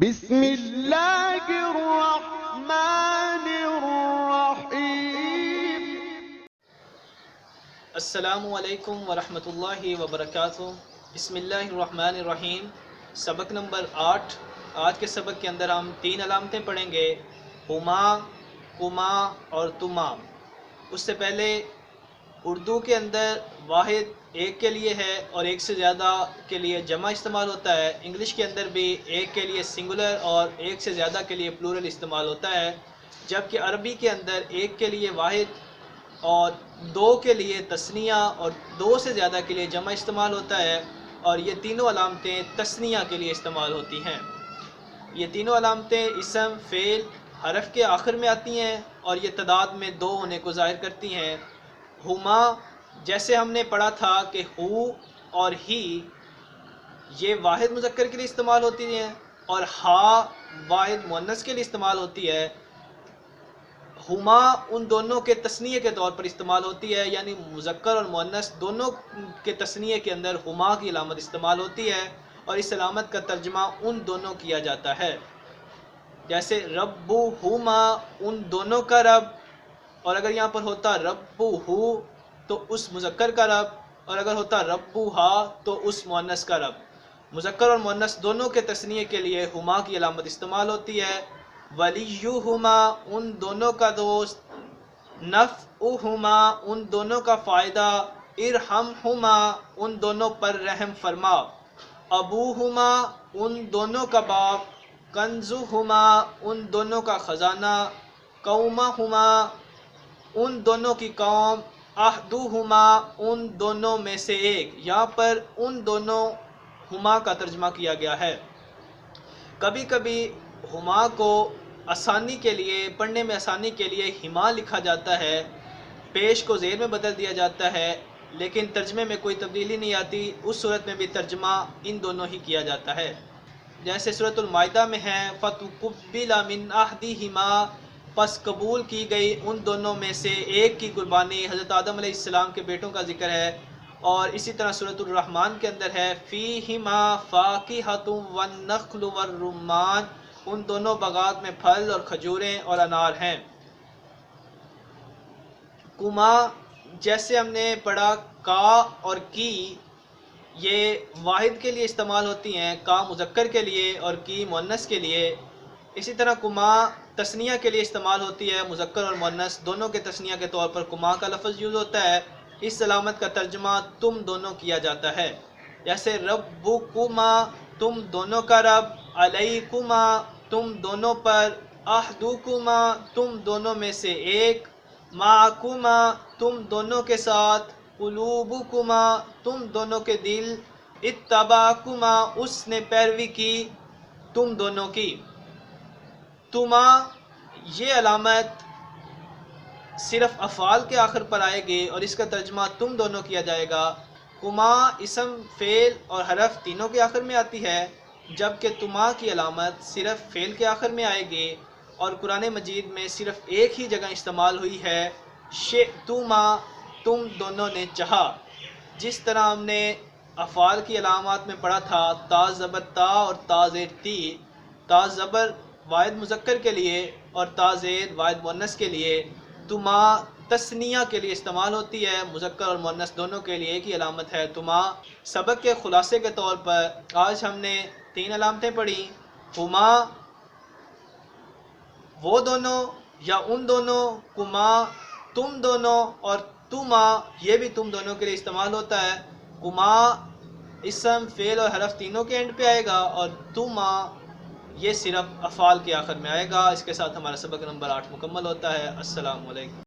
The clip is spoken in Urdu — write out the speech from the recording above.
بسم اللہ الرحمن الرحیم۔ السلام علیکم ورحمۃ اللہ وبرکاتہ۔ بسم اللہ الرحمن الرحیم۔ سبق نمبر 8۔ آج کے سبق کے اندر ہم 3 علامتیں پڑھیں گے، ہما، کما اور تما۔ اس سے پہلے اردو کے اندر واحد ایک کے لیے ہے اور ایک سے زیادہ کے لیے جمع استعمال ہوتا ہے۔ انگلش کے اندر بھی ایک کے لیے سنگولر اور ایک سے زیادہ کے لیے پلورل استعمال ہوتا ہے، جبکہ عربی کے اندر ایک کے لیے واحد اور 2 کے لیے تثنیہ اور 2 سے زیادہ کے لیے جمع استعمال ہوتا ہے، اور یہ تینوں علامتیں تثنیہ کے لیے استعمال ہوتی ہیں۔ یہ تینوں علامتیں اسم، فعل، حرف کے آخر میں آتی ہیں اور یہ تعداد میں 2 ہونے کو ظاہر کرتی ہیں۔ ہما، جیسے ہم نے پڑھا تھا کہ ہو اور ہی یہ واحد مذکر کے لیے استعمال ہوتی ہیں اور ہا واحد مؤنث کے لیے استعمال ہوتی ہے۔ ہما ان دونوں کے تثنیہ کے طور پر استعمال ہوتی ہے، یعنی مذکر اور مؤنث دونوں کے تثنیہ کے اندر ہما کی علامت استعمال ہوتی ہے، اور اس علامت کا ترجمہ ان دونوں کیا جاتا ہے۔ جیسے ربہما، ان دونوں کا رب، اور اگر یہاں پر ہوتا ربہ تو اس مذکر کا رب، اور اگر ہوتا ربہا تو اس مؤنث کا رب۔ مذکر اور مؤنث دونوں کے تثنیہ کے لیے ہما کی علامت استعمال ہوتی ہے۔ ولیہما، ان دونوں کا دوست، نفعہما، ان دونوں کا فائدہ، ارحمہما، ان دونوں پر رحم فرما، ابوہما، ان دونوں کا باپ، کنزہما، ان دونوں کا خزانہ، قومہما، ان دونوں کی قوم، احدہما، ان دونوں میں سے ایک۔ یہاں پر ان دونوں ہما کا ترجمہ کیا گیا ہے۔ کبھی کبھی ہما کو آسانی کے لیے، پڑھنے میں آسانی کے لیے ہما لکھا جاتا ہے، پیش کو زیر میں بدل دیا جاتا ہے، لیکن ترجمے میں کوئی تبدیلی نہیں آتی، اس صورت میں بھی ترجمہ ان دونوں ہی کیا جاتا ہے۔ جیسے سورۃ المائدہ میں ہے فَتُقُبِّلَ مِنْ أَحَدِهِمَا، پس قبول کی گئی ان دونوں میں سے ایک کی قربانی۔ حضرت آدم علیہ السلام کے بیٹوں کا ذکر ہے، اور اسی طرح سورۃ الرحمن کے اندر ہے فِيهِمَا فَاكِهَةٌ وَالنَّخْلُ وَالرُّمَّانُ، ان دونوں باغات میں پھل اور کھجوریں اور انار ہیں۔ کما، جیسے ہم نے پڑھا کا اور کی، یہ واحد کے لیے استعمال ہوتی ہیں، کا مذکر کے لیے اور کی مؤنث کے لیے۔ اسی طرح کما تثنیہ کے لیے استعمال ہوتی ہے، مذکر اور مؤنث دونوں کے تثنیہ کے طور پر کما کا لفظ یوز ہوتا ہے۔ اس علامت کا ترجمہ تم دونوں کیا جاتا ہے، جیسے ربکما، تم دونوں کا رب، علیکما، تم دونوں پر، احدکما، تم دونوں میں سے ایک، معکما، تم دونوں کے ساتھ، قلوبکما، تم دونوں کے دل، اتبعکما، اس نے پیروی کی تم دونوں کی۔ تما، یہ علامت صرف افعال کے آخر پر آئے گی اور اس کا ترجمہ تم دونوں کیا جائے گا۔ کما اسم، فعل اور حرف تینوں کے آخر میں آتی ہے، جبکہ تما کی علامت صرف فعل کے آخر میں آئے گی، اور قرآن مجید میں صرف ایک ہی جگہ استعمال ہوئی ہے، شئتما، تم دونوں نے چاہا۔ جس طرح ہم نے افعال کی علامات میں پڑھا تھا تا زبر تا اور تا زیر تی، تا زبر واحد مذکر کے لیے اور تا زیر واحد مؤنث کے لیے۔ تما تثنیہ کے لیے استعمال ہوتی ہے، مذکر اور مؤنث دونوں کے لیے ایک ہی علامت ہے تما۔ سبق کے خلاصے کے طور پر آج ہم نے 3 علامتیں پڑھی، ہما وہ دونوں یا ان دونوں، کما تم دونوں، اور تما یہ بھی تم دونوں کے لیے استعمال ہوتا ہے۔ کما اسم، فعل اور حرف تینوں کے اینڈ پہ آئے گا، اور تما یہ صرف افعال کے آخر میں آئے گا۔ اس کے ساتھ ہمارا سبق نمبر 8 مکمل ہوتا ہے۔ السلام علیکم۔